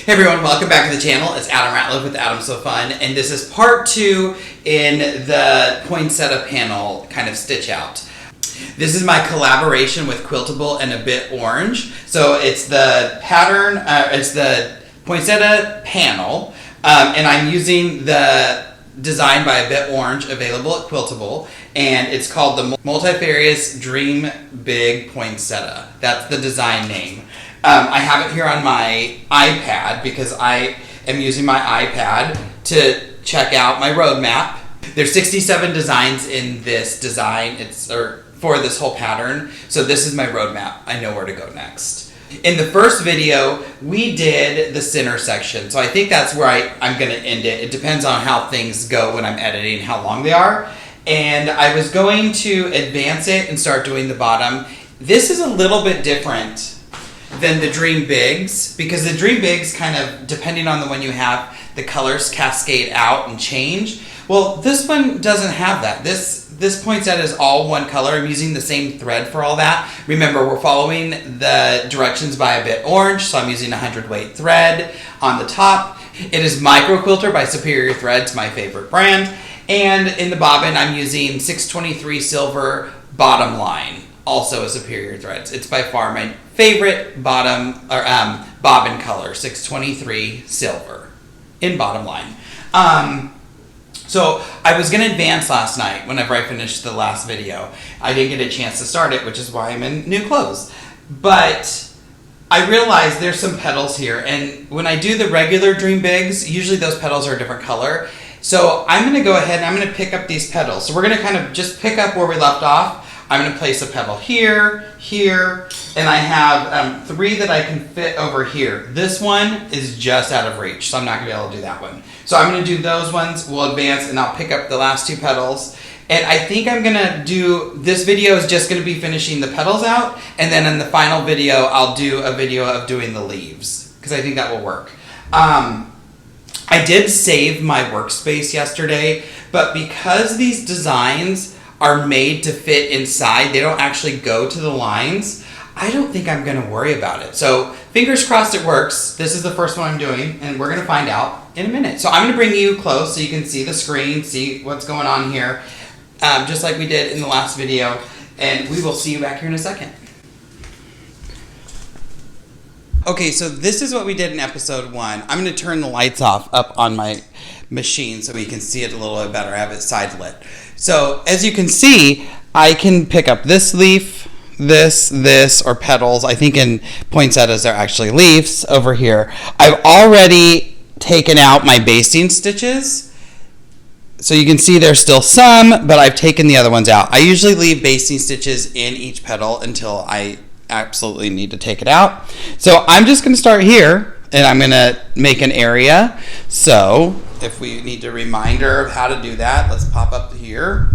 Hey everyone, welcome back to the channel. It's Adam Ratliff with Adam So Fun, and this is part 2 in the Poinsettia panel kind of stitch out. This is my collaboration with Quiltable and A Bit Orange. So it's the pattern, it's the Poinsettia panel, and I'm using the design by A Bit Orange, available at Quiltable, and it's called the Multifarious Dream Big Poinsettia. That's the design name. I have it here on my iPad because I am using my iPad to check out my roadmap. There's 67 designs in this design. For this whole pattern. So this is my roadmap. I know where to go next. In the first video, we did the center section. So I think that's where I'm going to end it. It depends on how things go when I'm editing, how long they are. And I was going to advance it and start doing the bottom. This is a little bit different than the Dream Bigs, because the Dream Bigs kind of, depending on the one you have, the colors cascade out and change. Well, this one doesn't have that. This poinsettia is all one color. I'm using the same thread for all that. Remember, we're following the directions by A Bit Orange, so I'm using 100 weight thread on the top. It is Microquilter by Superior Threads, my favorite brand. And in the bobbin, I'm using 623 silver bottom line, also a Superior Threads. It's by far my favorite bobbin color, 623 silver in bottom line. So I was going to advance last night whenever I finished the last video. I didn't get a chance to start it, which is why I'm in new clothes. But I realized there's some petals here, and when I do the regular Dream Bigs, usually those petals are a different color. So I'm going to go ahead and I'm going to pick up these petals. So we're going to kind of just pick up where we left off. I'm going to place a petal here, here, and I have 3 that I can fit over here. This one is just out of reach, so I'm not going to be able to do that one. So I'm going to do those ones, we'll advance, and I'll pick up the last 2 petals. And I think I'm going to do, this video is just going to be finishing the petals out, and then in the final video, I'll do a video of doing the leaves, because I think that will work. I did save my workspace yesterday, but because these designs are made to fit inside, they don't actually go to the lines, I don't think I'm going to worry about it. So fingers crossed it works. This is the first one I'm doing, and we're going to find out in a minute. So I'm going to bring you close so you can see the screen, see what's going on here, just like we did in the last video, and we will see you back here in a second. Okay, so this is what we did in episode 1. I'm going to turn the lights off up on my machine so we can see it a little bit better. I have it side lit. So as you can see, I can pick up this leaf, this, or petals. I think in poinsettias they're actually leaves over here. I've already taken out my basting stitches. So you can see there's still some, but I've taken the other ones out. I usually leave basting stitches in each petal until I absolutely need to take it out. So I'm just going to start here, and I'm going to make an area. So if we need a reminder of how to do that, let's pop up here.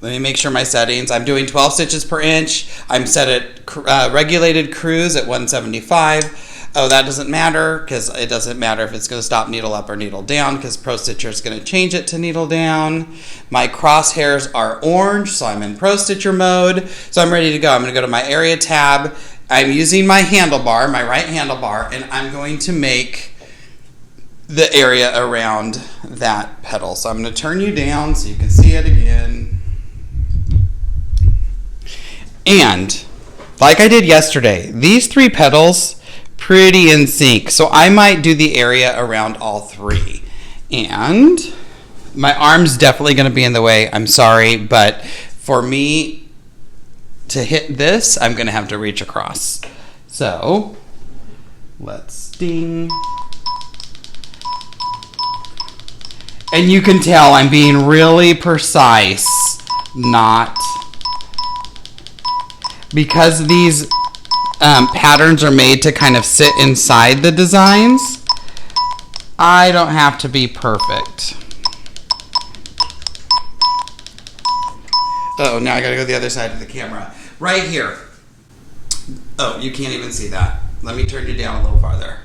Let me make sure my settings. I'm doing 12 stitches per inch. I'm set at regulated cruise at 175. Oh, that doesn't matter, because it doesn't matter if it's going to stop needle up or needle down, because Pro Stitcher is going to change it to needle down. My crosshairs are orange, so I'm in Pro Stitcher mode. So I'm ready to go. I'm going to go to my area tab. I'm using my handlebar, my right handlebar, and I'm going to make the area around that petal. So I'm going to turn you down so you can see it again. And like I did yesterday, these 3 petals, pretty in sync. So I might do the area around all 3. And my arm's definitely going to be in the way. I'm sorry, but for me to hit this, I'm going to have to reach across. So let's sting. And you can tell I'm being really precise, not because these patterns are made to kind of sit inside the designs. I don't have to be perfect. Oh, now I gotta go to the other side of the camera. Right here. Oh, you can't even see that. Let me turn you down a little farther.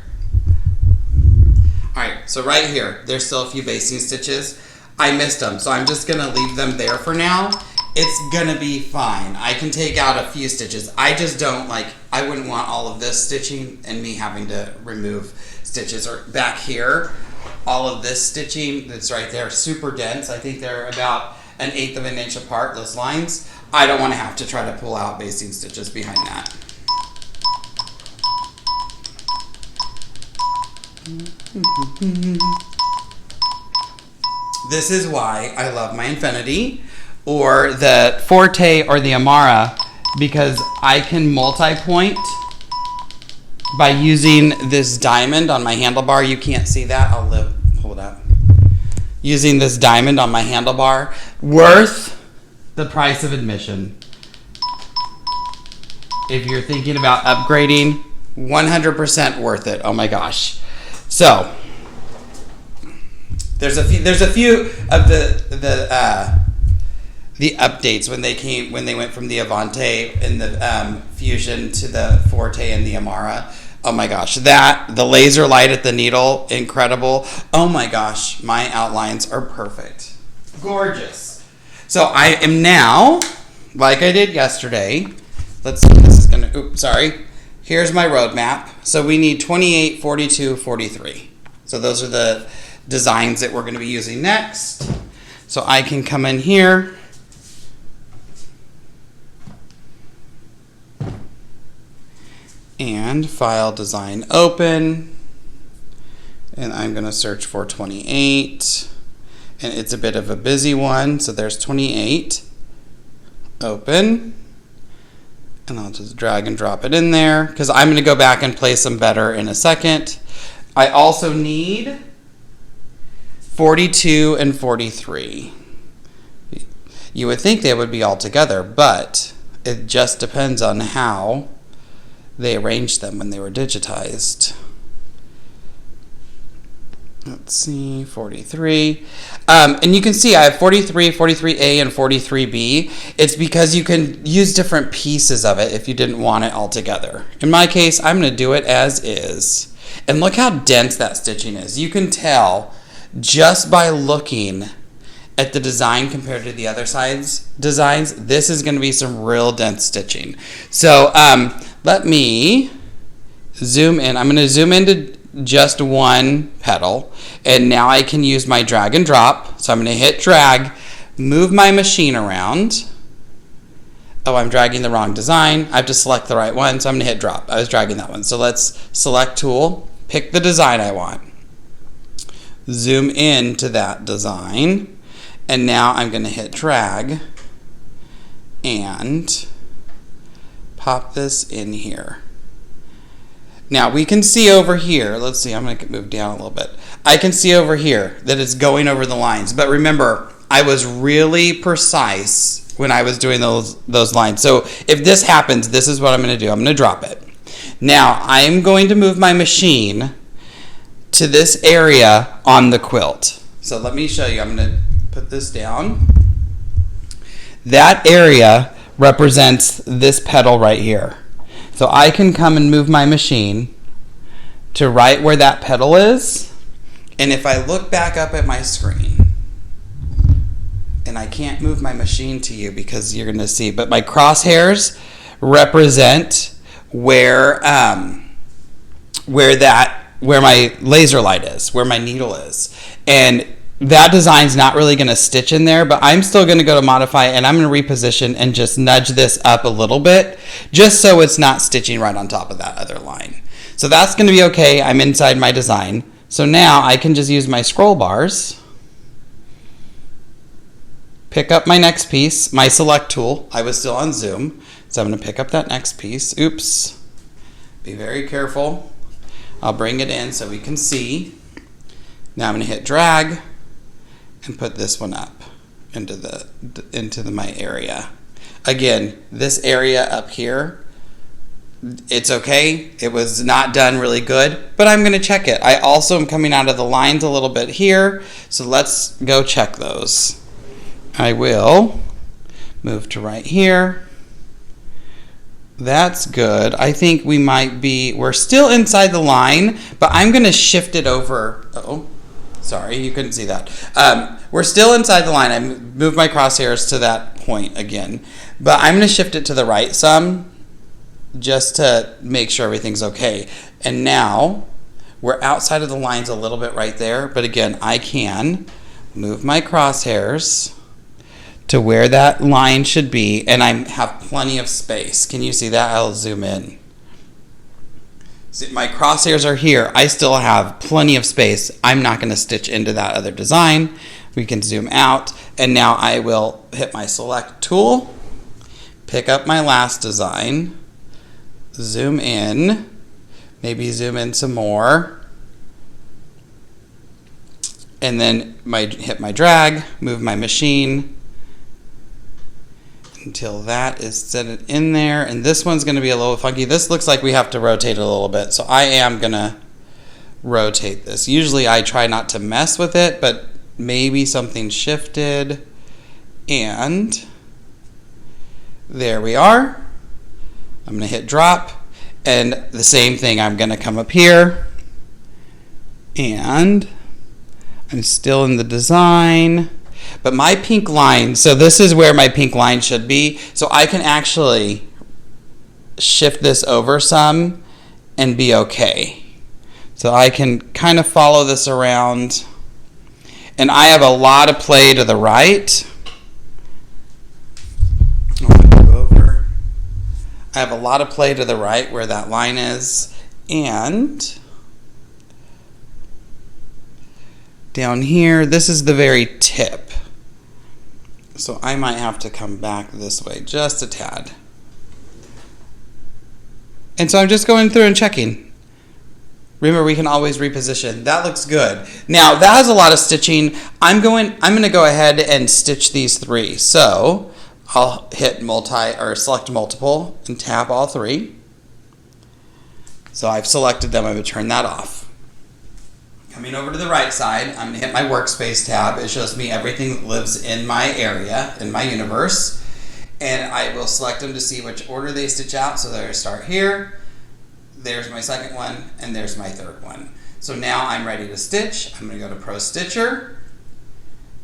Alright, so right here, there's still a few basting stitches. I missed them, so I'm just gonna leave them there for now. it's gonna be fine. I can take out a few stitches. I just don't like, I wouldn't want all of this stitching and me having to remove stitches. Or back here, all of this stitching that's right there, super dense. I think they're about 1/8 of an inch apart, those lines. I don't want to have to try to pull out basting stitches behind that. This is why I love my Infinity or the Forte or the Amara, because I can multi-point by using this diamond on my handlebar. You can't see that. I'll pull it up. Using this diamond on my handlebar, worth the price of admission. If you're thinking about upgrading, 100% worth it. Oh my gosh. So there's a few of the updates when they went from the Avante and the Fusion to the Forte and the Amara. Oh my gosh, the laser light at the needle, incredible. Oh my gosh, my outlines are perfect. Gorgeous. So I am now, like I did yesterday, let's see, this is gonna, oops, sorry. Here's my roadmap. So we need 28, 42, 43. So those are the designs that we're gonna be using next. So I can come in here. And file design open, and I'm going to search for 28, and it's a bit of a busy one, so there's 28, open, and I'll just drag and drop it in there because I'm going to go back and place them better in a second. I also need 42 and 43. You would think they would be all together, but it just depends on how they arranged them when they were digitized. Let's see, 43. And you can see I have 43, 43A, and 43B. It's because you can use different pieces of it if you didn't want it all together. In my case, I'm going to do it as is. And look how dense that stitching is. You can tell just by looking at the design compared to the other side's designs, this is going to be some real dense stitching. So let me zoom in. I'm going to zoom into just one petal, and now I can use my drag and drop. So I'm going to hit drag, move my machine around. Oh, I'm dragging the wrong design. I have to select the right one, so I'm going to hit drop. I was dragging that one. So let's select tool, pick the design I want, zoom in to that design. And now I'm going to hit drag and pop this in here. Now we can see over here, let's see, I'm going to move down a little bit. I can see over here that it's going over the lines. But remember, I was really precise when I was doing those lines. So if this happens, this is what I'm going to do. I'm going to drop it. Now I'm going to move my machine to this area on the quilt. So let me show you. I'm going to put this down. That area represents this petal right here. So I can come and move my machine to right where that petal is. And if I look back up at my screen, and I can't move my machine to you because you're going to see, but my crosshairs represent where my laser light is, where my needle is. And that design's not really going to stitch in there, but I'm still going to go to modify, and I'm going to reposition and just nudge this up a little bit just so it's not stitching right on top of that other line. So that's going to be okay. I'm inside my design. So now I can just use my scroll bars, pick up my next piece, my select tool. I was still on zoom, so I'm going to pick up that next piece. Oops. Be very careful. I'll bring it in so we can see. Now I'm going to hit drag and put this one up into my area. Again, this area up here, it's okay. It was not done really good, but I'm going to check it. I also am coming out of the lines a little bit here, so let's go check those. I will move to right here. That's good. I think we're still inside the line, but I'm going to shift it over. Oh, sorry, you couldn't see that. We're still inside the line. I moved my crosshairs to that point again. But I'm going to shift it to the right some just to make sure everything's okay. And now we're outside of the lines a little bit right there, but again, I can move my crosshairs to where that line should be, and I have plenty of space. Can you see that? I'll zoom in. See, my crosshairs are here. I still have plenty of space. I'm not going to stitch into that other design. We can zoom out, and now I will hit my select tool, pick up my last design, zoom in, maybe zoom in some more, and then hit my drag, move my machine until that is set in there. And this one's going to be a little funky. This looks like we have to rotate it a little bit, so I am going to rotate this. Usually I try not to mess with it, but maybe something shifted, and there we are. I'm going to hit drop, and the same thing, I'm going to come up here, and I'm still in the design, but my pink line, so this is where my pink line should be, so I can actually shift this over some and be okay. So I can kind of follow this around, and I have a lot of play to the right. I have a lot of play to the right where that line is, and down here, this is the very tip. So I might have to come back this way just a tad. And so I'm just going through and checking. Remember, we can always reposition. That looks good. Now, that has a lot of stitching. I'm going to go ahead and stitch these three. So I'll hit select multiple and tab all three. So I've selected them. I'm going to turn that off. Coming over to the right side, I'm going to hit my workspace tab. It shows me everything that lives in my area, in my universe. And I will select them to see which order they stitch out. So there I start here. There's my second one, and there's my third one. So now I'm ready to stitch. I'm going to go to Pro Stitcher.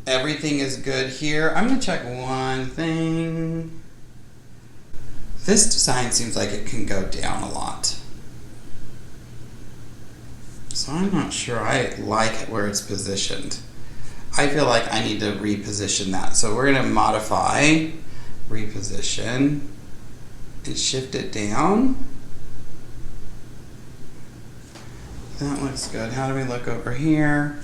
Everything is good here. I'm going to check one thing. This design seems like it can go down a lot. So I'm not sure I like where it's positioned. I feel like I need to reposition that. So we're going to modify, reposition, and shift it down. That looks good. How do we look over here?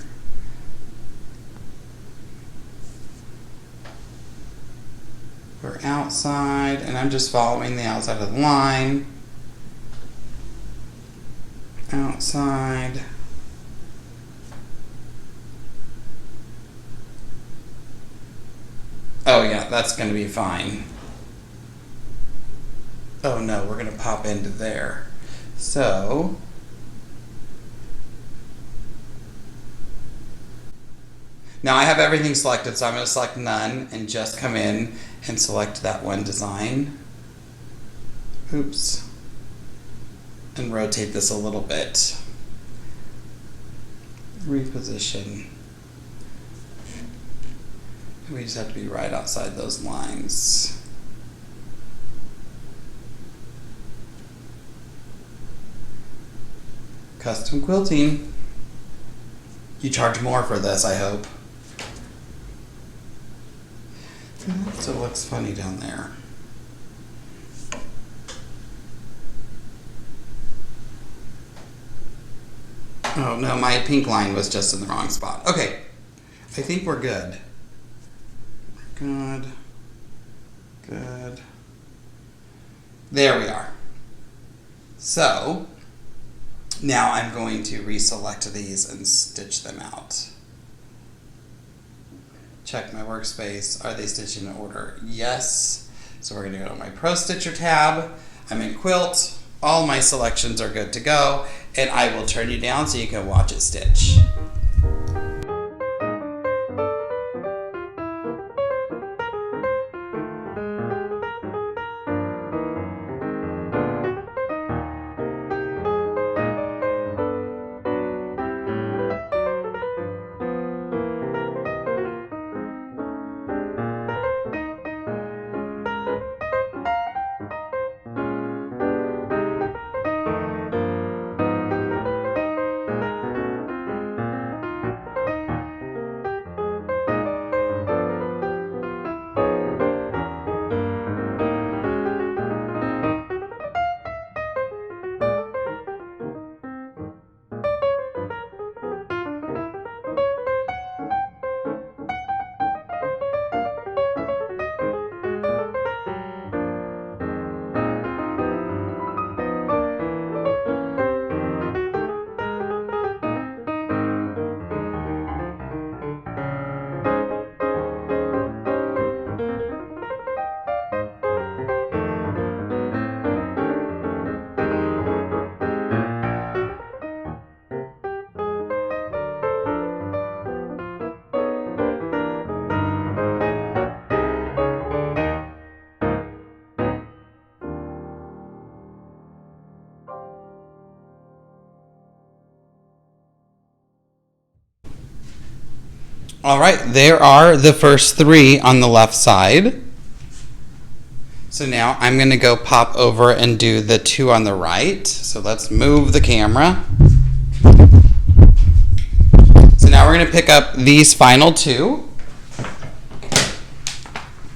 We're outside, and I'm just following the outside of the line. Outside. Oh yeah, that's going to be fine. Oh no, we're going to pop into there. So now I have everything selected, so I'm going to select none and just come in and select that one design. Oops. And rotate this a little bit. Reposition. We just have to be right outside those lines. Custom quilting. You charge more for this, I hope. So it looks funny down there. Oh no, my pink line was just in the wrong spot. Okay, I think we're good. Good. Good. There we are. So now I'm going to reselect these and stitch them out. Check my workspace. Are they stitched in order? Yes. So we're going to go to my Pro Stitcher tab. I'm in Quilt. All my selections are good to go. And I will turn you down so you can watch it stitch. All right, there are the first 3 on the left side. So now I'm going to go pop over and do the 2 on the right. So let's move the camera. So now we're going to pick up these final 2.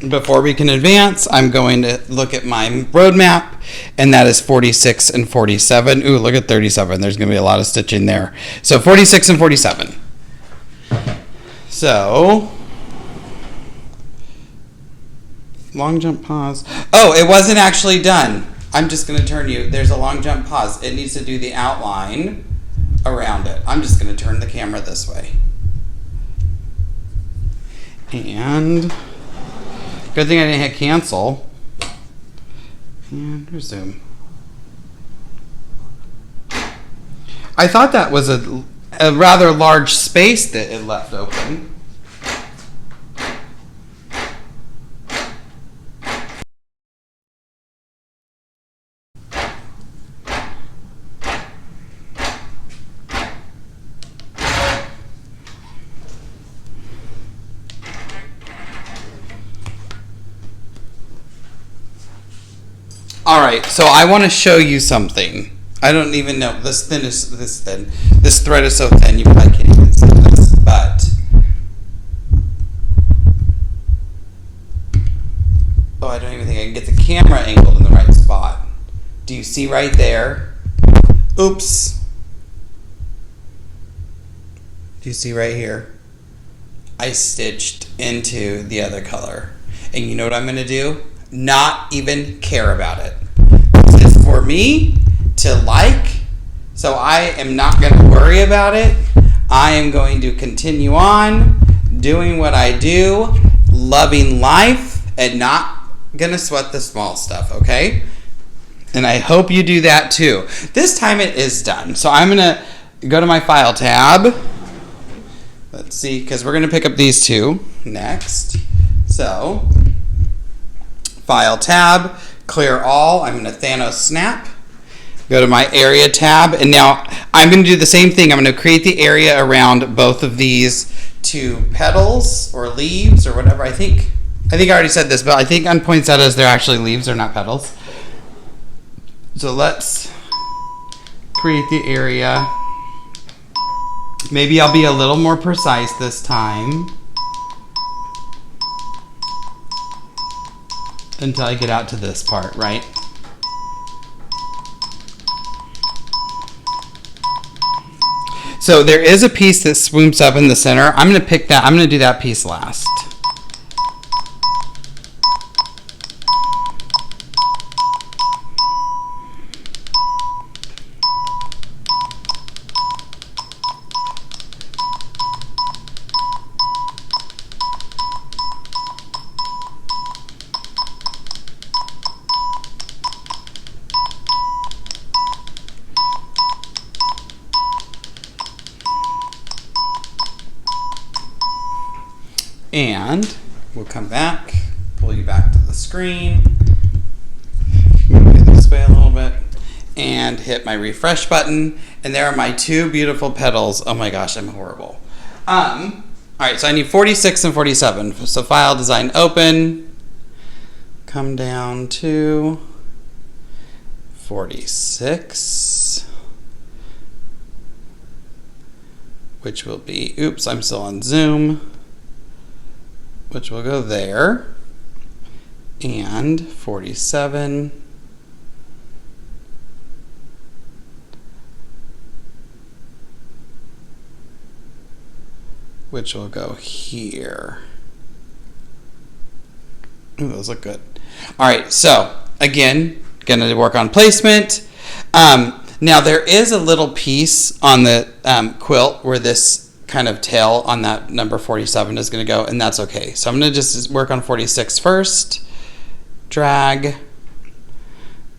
Before we can advance, I'm going to look at my roadmap, and that is 46 and 47. Ooh, look at 37. There's going to be a lot of stitching there. So 46 and 47. So, long jump pause. Oh, it wasn't actually done. I'm just going to turn you. There's a long jump pause. It needs to do the outline around it. I'm just going to turn the camera this way. And good thing I didn't hit cancel. And resume. I thought that was a rather large space that it left open. All right, so I want to show you something. I don't even know this thread is so thin you probably can't even see this, but I don't even think I can get the camera angled in the right spot. Do you see right there? Oops. Do you see right here? I stitched into the other color. And you know what I'm going to do? Not even care about it. This is for me to like, so I am not going to worry about it. I am going to continue on doing what I do, loving life, and not going to sweat the small stuff, okay? And I hope you do that too. This time it is done. So I'm going to go to my file tab. Let's see, because we're going to pick up these 2 next. So, file tab, clear all. I'm going to Thanos snap. Go to my area tab, and now I'm going to do the same thing. I'm going to create the area around both of these 2 petals or leaves or whatever. I think I already said this, but I think on poinsettias they're actually leaves, they're not petals. So let's create the area. Maybe I'll be a little more precise this time until I get out to this part, right? So there is a piece that swoops up in the center. I'm going to pick that. I'm going to do that piece last. And we'll come back, pull you back to the screen, move it this way a little bit, and hit my refresh button. And there are my 2 beautiful petals. Oh my gosh, I'm horrible. All right, so I need 46 and 47. So file, design, open, come down to 46, which will be, oops, I'm still on Zoom, which will go there, and 47, which will go here. Ooh, those look good. All right, so again, gonna work on placement. Now there is a little piece on the quilt where this kind of tail on that number 47 is going to go, and that's okay. So I'm going to just work on 46 first. Drag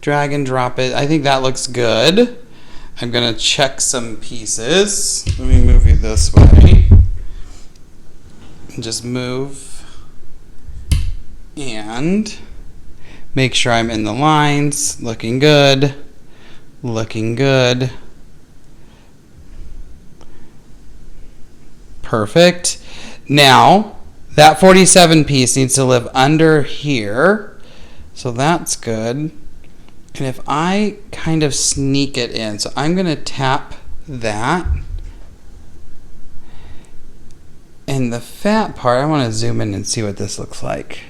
and drop it. I think that looks good. I'm going to check some pieces. Let me move you this way. And just move and make sure I'm in the lines. Looking good. Looking good. Perfect. Now, that 47 piece needs to live under here. So that's good. And if I kind of sneak it in, so I'm going to tap that. And the fat part, I want to zoom in and see what this looks like.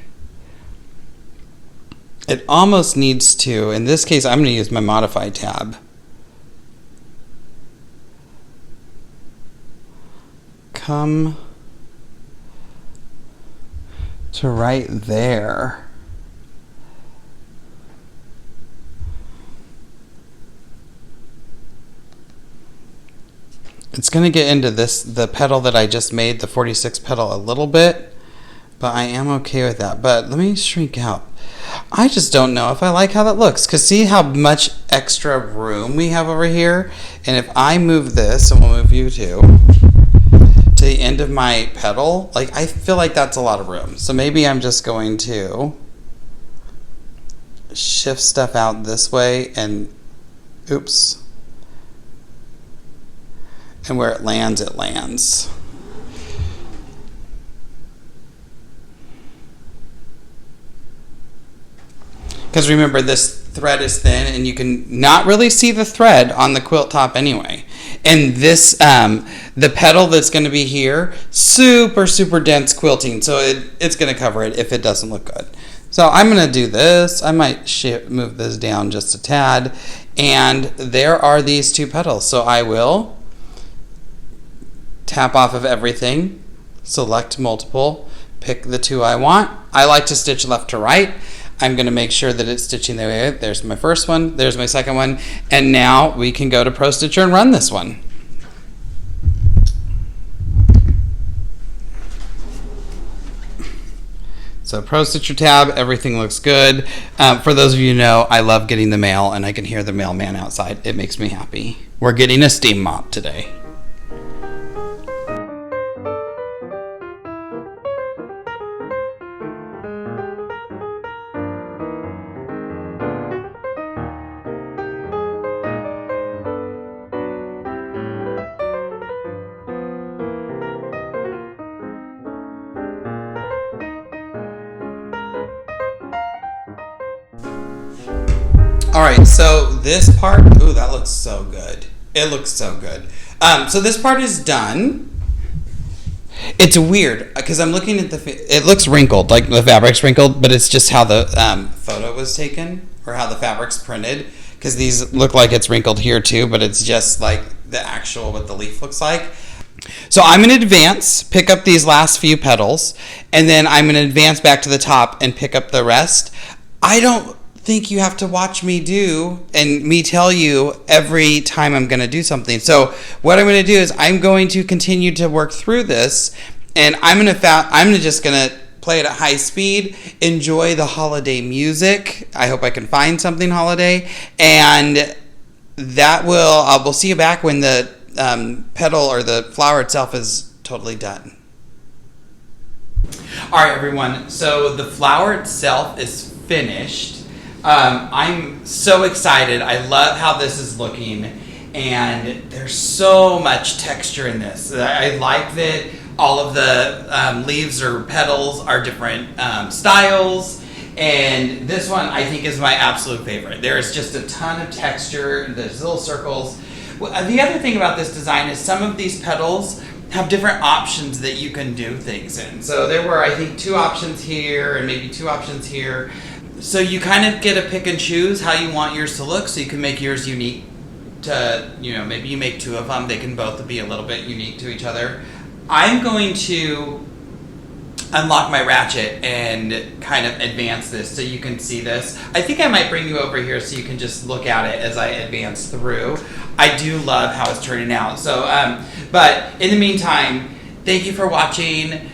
It almost needs to, in this case, I'm going to use my modify tab. Come to right there. It's going to get into this, the petal that I just made, the 46 petal, a little bit, but I am okay with that. But let me shrink out. I just don't know if I like how that looks, because see how much extra room we have over here? And if I move this, and we'll move you too, to the end of my petal, like I feel like that's a lot of room. So maybe I'm just going to shift stuff out this way and oops. And where it lands, it lands. Because remember, this thread is thin and you can not really see the thread on the quilt top anyway. And this, the petal that's going to be here, super, super dense quilting. So it's going to cover it if it doesn't look good. So I'm going to do this. I might move this down just a tad. And there are these two petals. So I will tap off of everything, select multiple, pick the two I want. I like to stitch left to right. I'm going to make sure that it's stitching the way. There's my first one, there's my second one, and now we can go to Pro Stitcher and run this one. So Pro Stitcher tab, everything looks good. For those of you who know, I love getting the mail, and I can hear the mailman outside. It makes me happy. We're getting a steam mop today. All right, so this part, ooh, that looks so good. It looks so good. So this part is done. It's weird because I'm looking at it looks wrinkled, like the fabric's wrinkled, but it's just how the photo was taken or how the fabric's printed, because these look like it's wrinkled here too, but it's just like the actual what the leaf looks like. So I'm going to advance, pick up these last few petals, and then I'm going to advance back to the top and pick up the rest. I don't think you have to watch me do and me tell you every time I'm going to do something. So what I'm going to do is I'm going to continue to work through this, and I'm just going to play it at high speed, enjoy the holiday music. I hope I can find something holiday, and we'll see you back when the petal or the flower itself is totally done. All right, everyone. So the flower itself is finished. I'm so excited. I love how this is looking, and there's so much texture in this. I like that all of the leaves or petals are different styles, and this one I think is my absolute favorite. There's just a ton of texture. There's little circles. Well, the other thing about this design is some of these petals have different options that you can do things in. So there were, I think, 2 options here and maybe 2 options here. So you kind of get to pick and choose how you want yours to look, so you can make yours unique to, maybe you make 2 of them. They can both be a little bit unique to each other. I'm going to unlock my ratchet and kind of advance this so you can see this. I think I might bring you over here so you can just look at it as I advance through. I do love how it's turning out. So, but in the meantime, thank you for watching.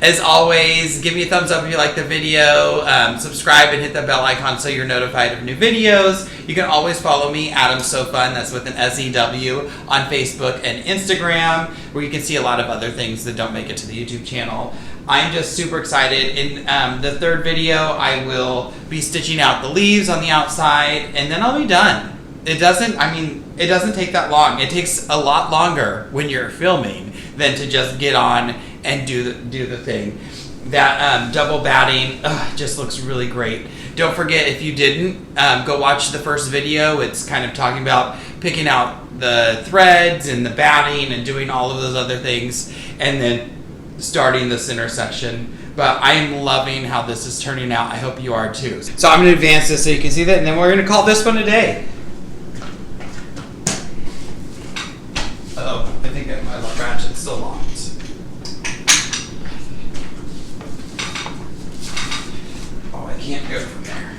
As always, give me a thumbs up if you like the video, subscribe and hit the bell icon so you're notified of new videos. You can always follow me, Adam So Fun, that's with an SEW, on Facebook and Instagram, where you can see a lot of other things that don't make it to the YouTube channel. I'm just super excited. In the 3rd video, I will be stitching out the leaves on the outside, and then I'll be done. It doesn't take that long. It takes a lot longer when you're filming than to just get on and do the thing. That double batting just looks really great. Don't forget, if you didn't, go watch the first video. It's kind of talking about picking out the threads and the batting and doing all of those other things, and then starting the center section. But I am loving how this is turning out. I hope you are too. So I'm going to advance this so you can see that, and then we're going to call this one a day. I think that my ratchet's still locked. Oh, I can't go from there.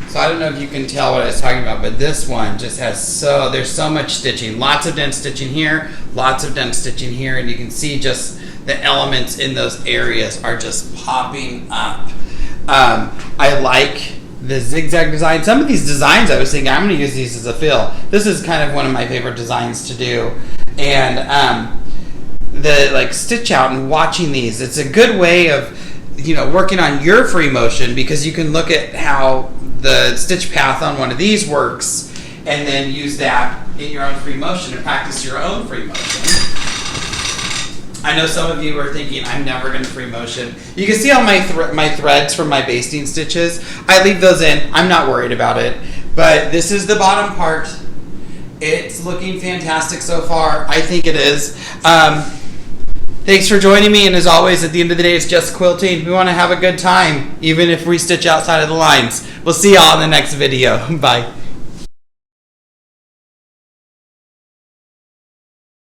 So I don't know if you can tell what I was talking about, but this one just has there's so much stitching. Lots of dent stitching here, lots of dent stitching here, and you can see just the elements in those areas are just popping up. I like the zigzag design. Some of these designs I was thinking I'm going to use these as a fill. This is kind of one of my favorite designs to do. And the like stitch out and watching these, it's a good way of working on your free motion, because you can look at how the stitch path on one of these works and then use that in your own free motion and practice your own free motion. I know some of you are thinking, I'm never going to free motion. You can see all my threads from my basting stitches. I leave those in. I'm not worried about it. But this is the bottom part. It's looking fantastic so far. I think it is. Thanks for joining me, and as always, at the end of the day, it's just quilting. We want to have a good time, even if we stitch outside of the lines. We'll see y'all in the next video. Bye.